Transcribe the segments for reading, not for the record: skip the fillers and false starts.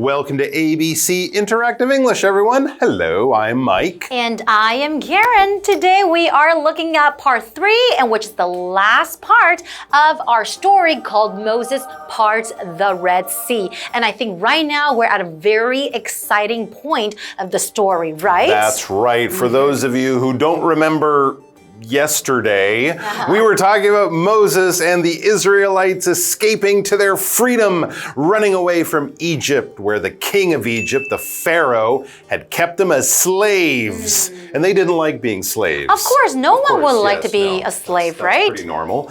Welcome to ABC Interactive English, everyone. Hello, I'm Mike. And I am Karen. Today we are looking at part 3, and which is the last part of our story called Moses Parts the Red Sea. And I think right now we're at a very exciting point of the story, right? That's right. For those of you who don't remember yesterday, we were talking about Moses and the Israelites escaping to their freedom, running away from Egypt, where the king of Egypt, the Pharaoh, had kept them as slaves. And they didn't like being slaves. Of course, no one would like to be a slave, that's right? Pretty normal.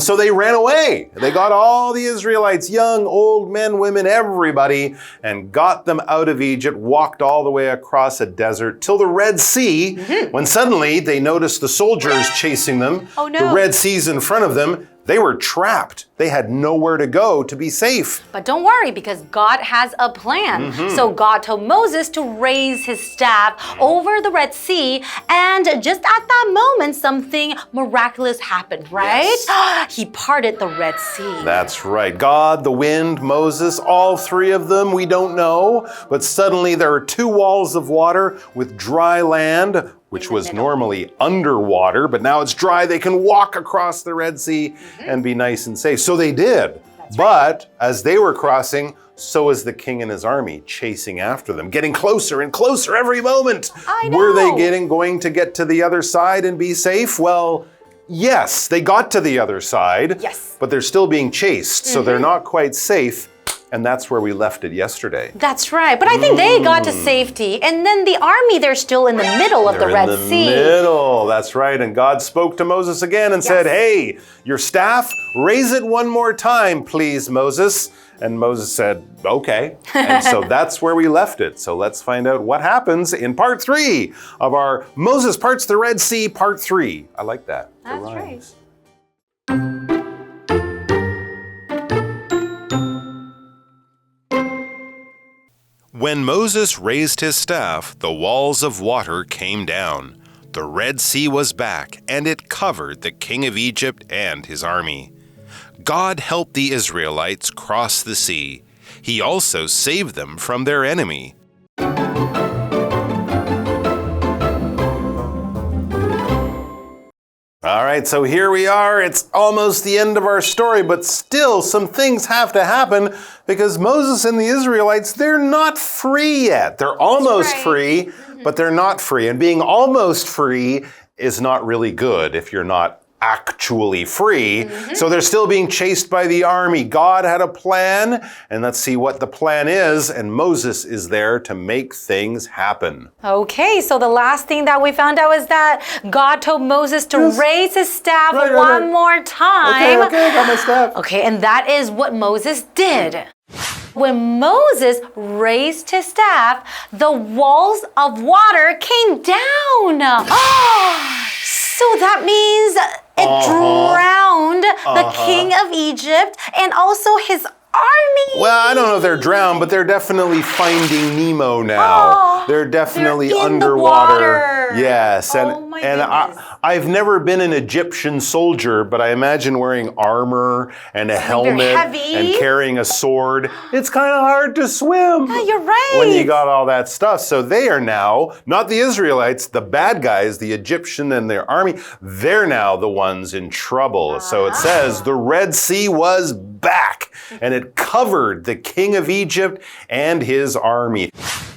So they ran away. They got all the Israelites, young, old, men, women, everybody, and got them out of Egypt, walked all the way across a desert till the Red Sea, when suddenly they noticed the soldiers chasing them. Oh, no. The Red Sea's in front of them. They were trapped. They had nowhere to go to be safe. But don't worry, because God has a plan. So God told Moses to raise his staff over the Red Sea, and just at that moment, something miraculous happened, right? Yes. He parted the Red Sea. That's right. God, the wind, Moses, all three of them, we don't know. But suddenly there are two walls of water with dry land, which was normally underwater, but now it's dry. They can walk across the Red Sea and be nice and safe. So they did. But as they were crossing, so was the king and his army chasing after them, getting closer and closer every moment. I know. Were they going to get to the other side and be safe? Well, yes, they got to the other side. Yes. But they're still being chased, so they're not quite safe. And that's where we left it yesterday. That's right. But I think they got to safety. And then the army, they're still in the middle of the Red Sea. In the middle, that's right. And God spoke to Moses again and said, hey, your staff, raise it one more time, please, Moses. And Moses said, okay. And so that's where we left it. So let's find out what happens in part 3 of our Moses Parts the Red Sea, part 3. I like that. That's right. When Moses raised his staff, the walls of water came down. The Red Sea was back, and it covered the king of Egypt and his army. God helped the Israelites cross the sea. He also saved them from their enemy. All right, so here we are. It's almost the end of our story, but still some things have to happen because Moses and the Israelites, they're not free yet. They're almost free, but they're not free. And being almost free is not really good if you're not actually free. So they're still being chased by the army. God had a plan, and let's see what the plan is, and Moses is there to make things happen. Okay, so the last thing that we found out is that God told Moses to raise his staff one more time. Okay, got my staff. Okay, and that is what Moses did. When Moses raised his staff, the walls of water came down. So that means it drowned the king of Egypt and also his army. Well, I don't know if they're drowned, but they're definitely finding Nemo now. They're definitely underwater. Yes, and I've never been an Egyptian soldier, but I imagine wearing armor and a helmet and carrying a sword. It's kind of hard to swim. Yeah, you're right. When you got all that stuff. So they are now, not the Israelites, the bad guys, the Egyptian and their army, they're now the ones in trouble. So it says the Red Sea was back, and it covered the king of Egypt and his army.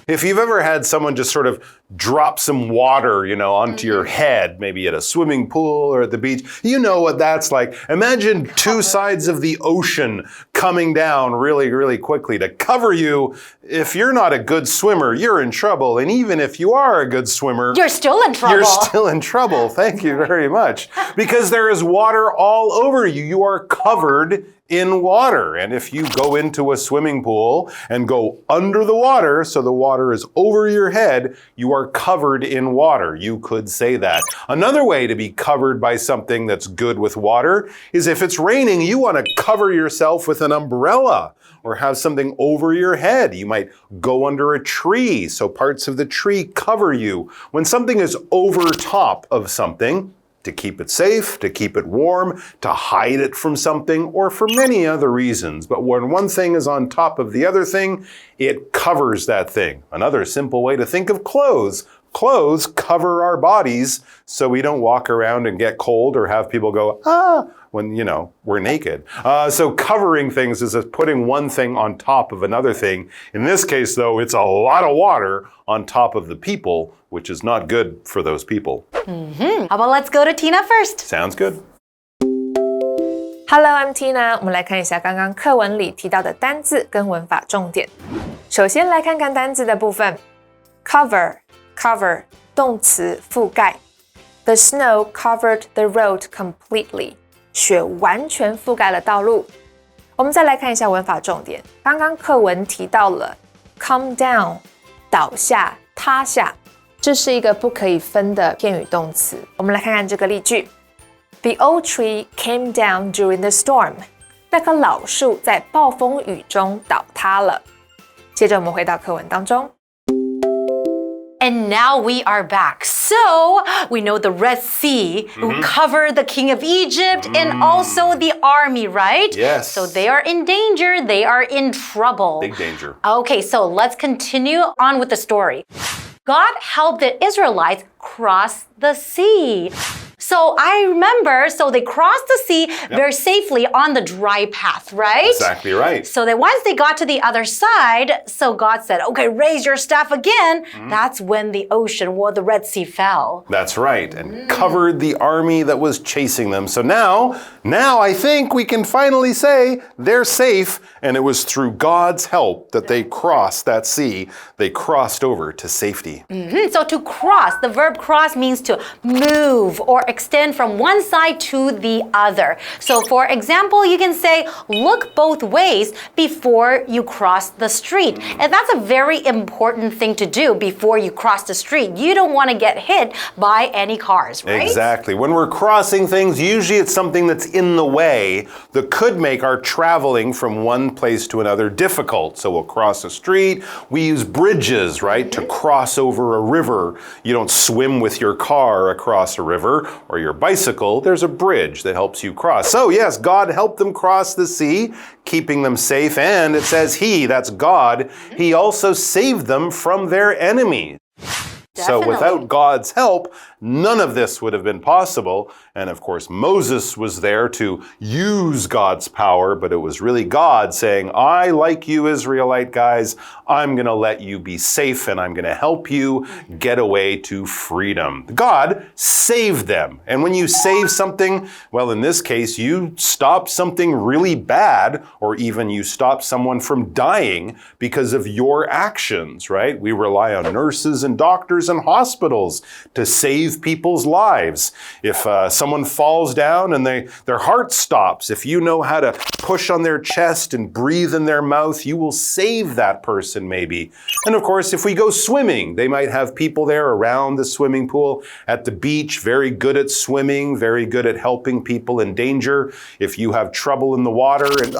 If you've ever had someone just sort of drop some water, onto your head, maybe at a swimming pool or at the beach, you know what that's like. Imagine two sides of the ocean coming down really, really quickly to cover you. If you're not a good swimmer, you're in trouble. And even if you are a good swimmer, you're still in trouble. You're still in trouble. Thank you very much. Because there is water all over you. You are covered in water. And if you go into a swimming pool and go under the water, so the water is over your head, you are covered in water. You could say that. Another way to be covered by something that's good with water is if it's raining, you want to cover yourself with an umbrella or have something over your head. You might go under a tree, so parts of the tree cover you. When something is over top of something, to keep it safe, to keep it warm, to hide it from something, or for many other reasons. But when one thing is on top of the other thing, it covers that thing. Another simple way to think of clothes. Clothes cover our bodies so we don't walk around and get cold or have people go, when, we're naked. So covering things is putting one thing on top of another thing. In this case, though, it's a lot of water on top of the people, which is not good for those people. How about let's go to Tina first? Sounds good. Hello, I'm Tina. 我们来看一下刚刚课文里提到的单字跟文法重点。首先来看看单字的部分 Cover 动词覆盖 The snow covered the road completely 雪完全覆盖了道路。我们再来看一下文法重点，刚刚课文提到了 come down 倒下塌下，这是一个不可以分的片语动词。我们来看看这个例句 The old tree came down during the storm 那棵老树在暴风雨中倒塌了。接着我们回到课文当中And now we are back. So we know the Red Sea who covered the king of Egypt and also the army, right? Yes. So they are in danger. They are in trouble. Big danger. Okay, so let's continue on with the story. God helped the Israelites cross the sea. So I remember, they crossed the sea very safely on the dry path, right? Exactly right. So then once they got to the other side, so God said, okay, raise your staff again. That's when the the Red Sea fell. That's right, and covered the army that was chasing them. So now I think we can finally say they're safe, and it was through God's help that they crossed that sea. They crossed over to safety. So to cross, the verb cross means to move or extend from one side to the other. So for example, you can say, look both ways before you cross the street. And that's a very important thing to do before you cross the street. You don't want to get hit by any cars, right? Exactly. When we're crossing things, usually it's something that's in the way that could make our traveling from one place to another difficult. So we'll cross a street. We use bridges, right, to cross over a river. You don't swim with your car across a river or your bicycle. There's a bridge that helps you cross. So yes, God helped them cross the sea, keeping them safe. And it says He, that's God, He also saved them from their enemies. Definitely. So without God's help, none of this would have been possible. And of course, Moses was there to use God's power, but it was really God saying, I like you, Israelite guys. I'm going to let you be safe and I'm going to help you get away to freedom. God saved them. And when you save something, well, in this case, you stop something really bad, or even you stop someone from dying because of your actions, right? We rely on nurses and doctors and hospitals to save people's lives. If someone falls down and their heart stops, if you know how to push on their chest and breathe in their mouth, you will save that person maybe. And of course, if we go swimming, they might have people there around the swimming pool at the beach, very good at swimming, very good at helping people in danger. If you have trouble in the water and,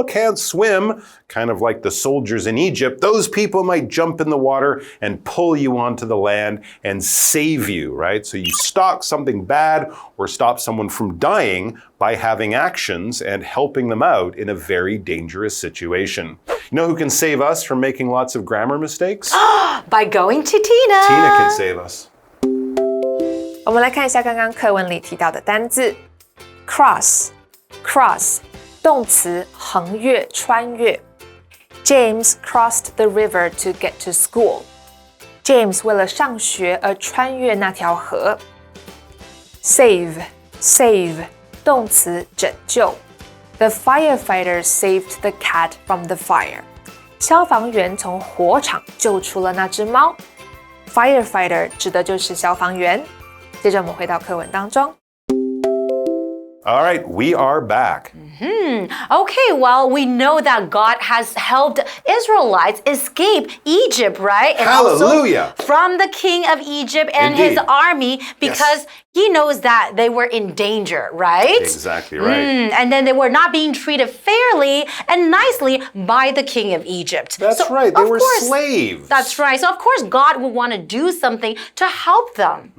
can't swim, kind of like the soldiers in Egypt, those people might jump in the water and pull you onto the land and save you, right? So you stop something bad or stop someone from dying by having actions and helping them out in a very dangerous situation. You know who can save us from making lots of grammar mistakes? By going to Tina. Tina can save us. 我们来看一下刚刚课文里提到的单字 cross 动词横越穿越 James crossed the river to get to school. James 为了上学而穿越那条河。Save 动词拯救 The firefighters saved the cat from the fire. 消防员从火场救出了那只猫。Firefighter 指的就是消防员。接着我们回到课文当中。All right, we are back. Okay, well, we know that God has helped Israelites escape Egypt, right? And Hallelujah. also from the king of Egypt and Indeed. his army because he knows that they were in danger, right? Exactly right. And then they were not being treated fairly and nicely by the king of Egypt. That's right. They were slaves. That's right. So, of course, God would want to do something to help them.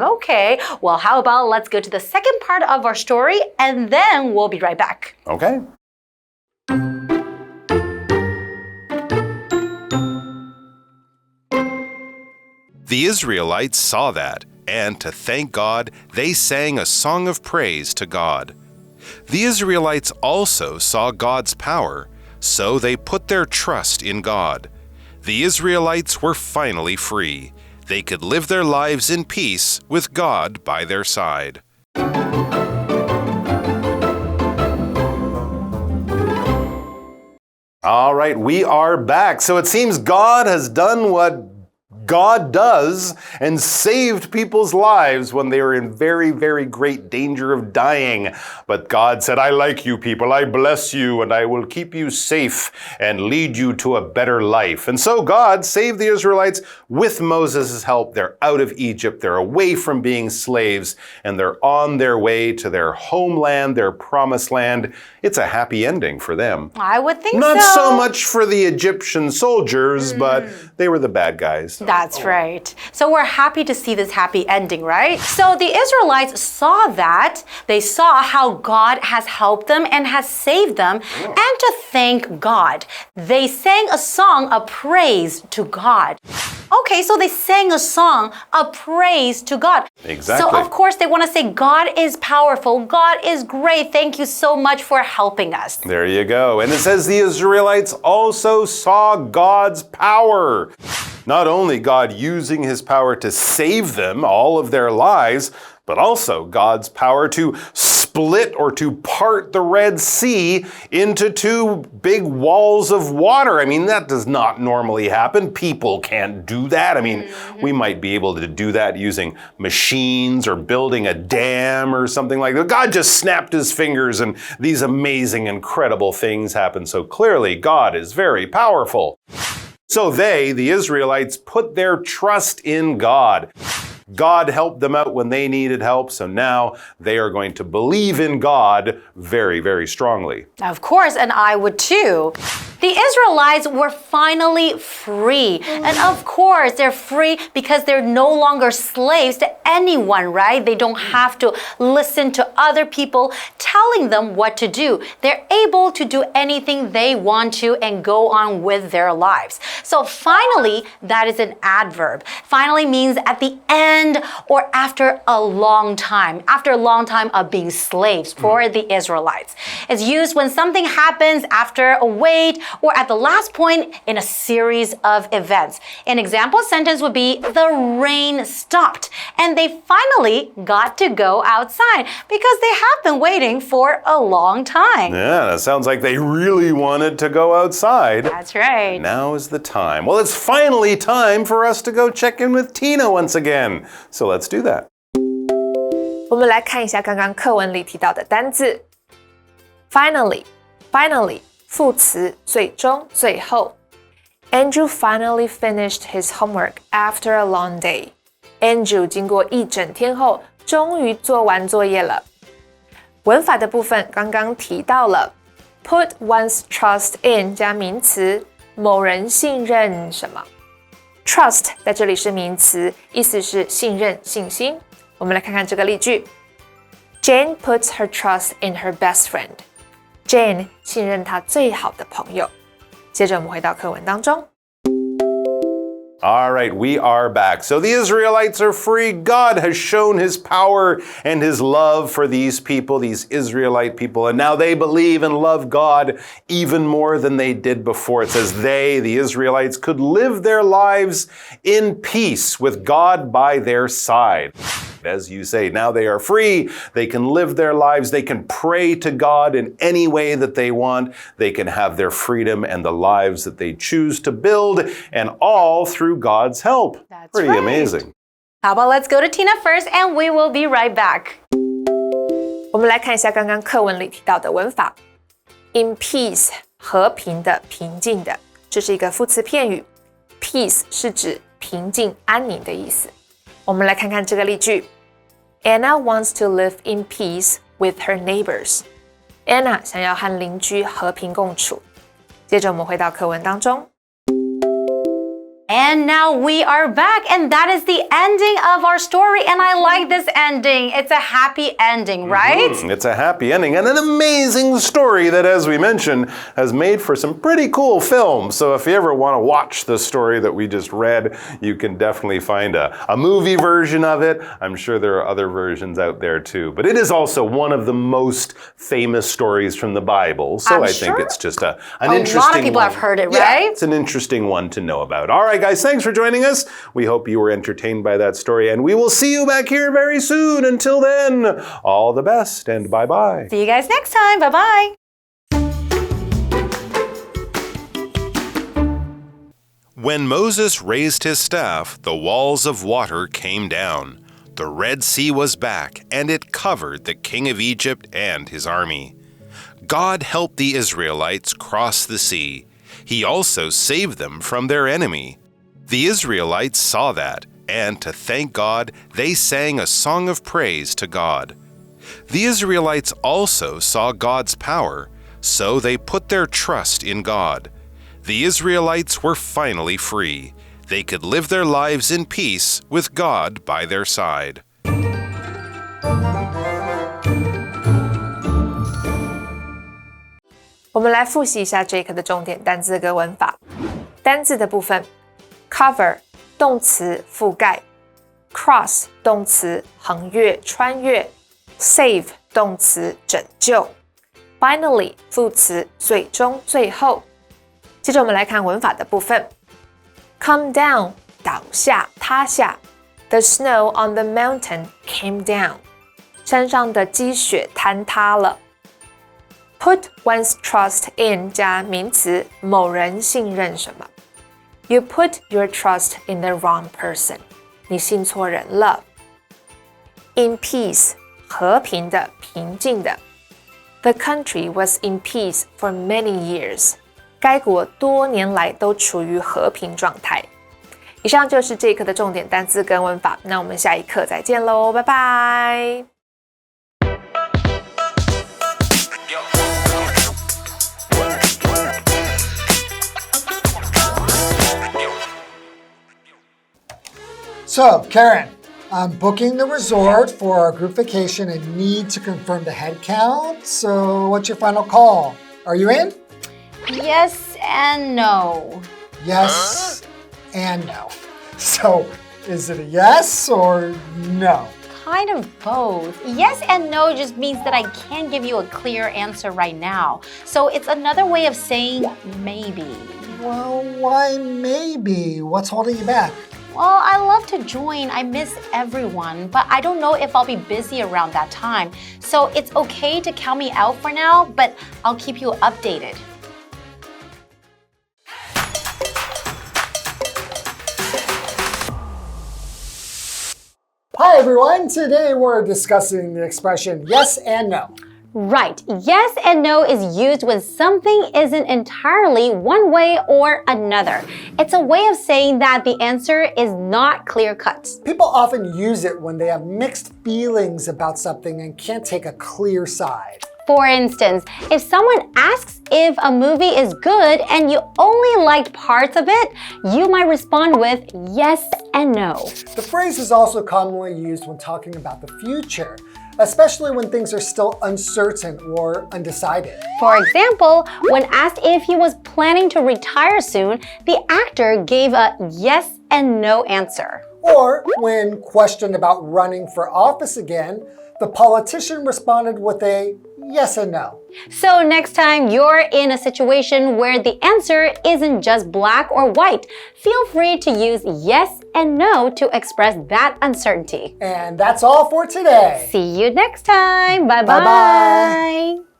Okay. Well, how about let's go to the second part of our story and then we'll be right back. Okay. The Israelites saw that, and to thank God, they sang a song of praise to God. The Israelites also saw God's power, so they put their trust in God. The Israelites were finally free. They could live their lives in peace with God by their side. All right, we are back. So it seems God has done what God does and saved people's lives when they were in very, very great danger of dying. But God said, I like you people, I bless you, and I will keep you safe and lead you to a better life. And so God saved the Israelites with Moses' help. They're out of Egypt, they're away from being slaves, and they're on their way to their homeland, their promised land. It's a happy ending for them. I would think Not so much for the Egyptian soldiers, but they were the bad guys. That's right. So we're happy to see this happy ending, right? So the Israelites saw that. They saw how God has helped them and has saved them. And to thank God, they sang a song of praise to God. Okay, so they sang a song of praise to God. Exactly. So of course they want to say, God is powerful. God is great. Thank you so much for helping us. There you go. And it says the Israelites also saw God's power. Not only God using his power to save them all of their lives, but also God's power to split or to part the Red Sea into two big walls of water. I mean, that does not normally happen. People can't do that. I mean, we might be able to do that using machines or building a dam or something like that. God just snapped his fingers and these amazing, incredible things happen. So clearly, God is very powerful. So they, the Israelites, put their trust in God. God helped them out when they needed help, so now they are going to believe in God very, very strongly. Of course, and I would too. The Israelites were finally free. And of course, they're free because they're no longer slaves to anyone, right? They don't have to listen to other people telling them what to do. They're able to do anything they want to and go on with their lives. So finally, that is an adverb. Finally means at the end or after a long time of being slaves for the Israelites. It's used when something happens after a wait or at the last point in a series of events. An example sentence would be, the rain stopped and they finally got to go outside because they have been waiting for a long time. Yeah, that sounds like they really wanted to go outside. That's right. Now is the time. Well, it's finally time for us to go check in with Tina once again. So let's do that. 我们来看一下刚刚课文里提到的单字 Finally, finally 副词最终最后 Andrew finally finished his homework after a long day. Andrew 经过一整天后终于做完作业了。文法的部分刚刚提到了 Put one's trust in 加名词某人信任什么 Trust 在这里是名词，意思是信任、信心。我们来看看这个例句 Jane puts her trust in her best friend. Jane 信任她最好的朋友。接着我们回到课文当中。All right, we are back. So the Israelites are free. God has shown his power and his love for these people, these Israelite people, and now they believe and love God even more than they did before. It says they, the Israelites, could live their lives in peace with God by their side. As you say, now they are free. They can live their lives. They can pray to God in any way that they want. They can have their freedom and the lives that they choose to build, and all through God's help. That's Pretty right. amazing. How about let's go to Tina first and we will be right back. 我们来看一下刚刚课文里提到的文法。In peace， 和平的、平静的，这是一个副词片语。Peace 是指平静、安宁的意思。我们来看看这个例句。Anna wants to live in peace with her neighbors. Anna 想要和邻居和平共处。接着我们回到课文当中。And now we are back, and that is the ending of our story, and I like this ending. It's a happy ending, right? It's a happy ending and an amazing story that, as we mentioned, has made for some pretty cool films. So if you ever want to watch the story that we just read, you can definitely find a movie version of it. I'm sure there are other versions out there too. But it is also one of the most famous stories from the Bible. So I think it's just an interesting one. A lot of people have heard it, right? Yeah, it's an interesting one to know about. All right, guys, thanks for joining us. We hope you were entertained by that story, and we will see you back here very soon. Until then, all the best, and bye-bye. See you guys next time. Bye-bye. When Moses raised his staff, the walls of water came down. The Red Sea was back, and it covered the king of Egypt and his army. God helped the Israelites cross the sea. He also saved them from their enemy. The Israelites saw that, and to thank God, they sang a song of praise to God. The Israelites also saw God's power, so they put their trust in God. The Israelites were finally free. They could live their lives in peace with God by their side. 我们来复习一下这一课的重点单字跟文法。单字的部分 ，cover 动词覆盖 ，cross 动词横越穿越 ，save 动词拯救 ，finally 副词最终最后。接着我们来看文法的部分 ，come down 倒下塌下 ，the snow on the mountain came down， 山上的积雪坍塌了。Put one's trust in 加名词，某人信任什么。You put your trust in the wrong person， 你信错人了。In peace， 和平的、平静的。The country was in peace for many years， 该国多年来都处于和平状态。以上就是这一课的重点单字跟文法，那我们下一课再见喽，拜拜。So, Karen, I'm booking the resort for our group vacation and need to confirm the head count. So, what's your final call? Are you in? Yes and no. Yes and no. So, is it a yes or no? Kind of both. Yes and no just means that I can't give you a clear answer right now. So it's another way of saying maybe. Well, why maybe? What's holding you back? Well, I love to join. I miss everyone, but I don't know if I'll be busy around that time. So it's okay to count me out for now, but I'll keep you updated. Hi, everyone. Today we're discussing the expression yes and no. Right. Yes and no is used when something isn't entirely one way or another. It's a way of saying that the answer is not clear-cut. People often use it when they have mixed feelings about something and can't take a clear side. For instance, if someone asks if a movie is good and you only liked parts of it, you might respond with yes and no. The phrase is also commonly used when talking about the future, especially when things are still uncertain or undecided. For example, when asked if he was planning to retire soon, the actor gave a yes and no answer. Or when questioned about running for office again, the politician responded with a yes and no. So next time you're in a situation where the answer isn't just black or white, feel free to use yes and no to express that uncertainty. And that's all for today. See you next time. Bye-bye. Bye-bye.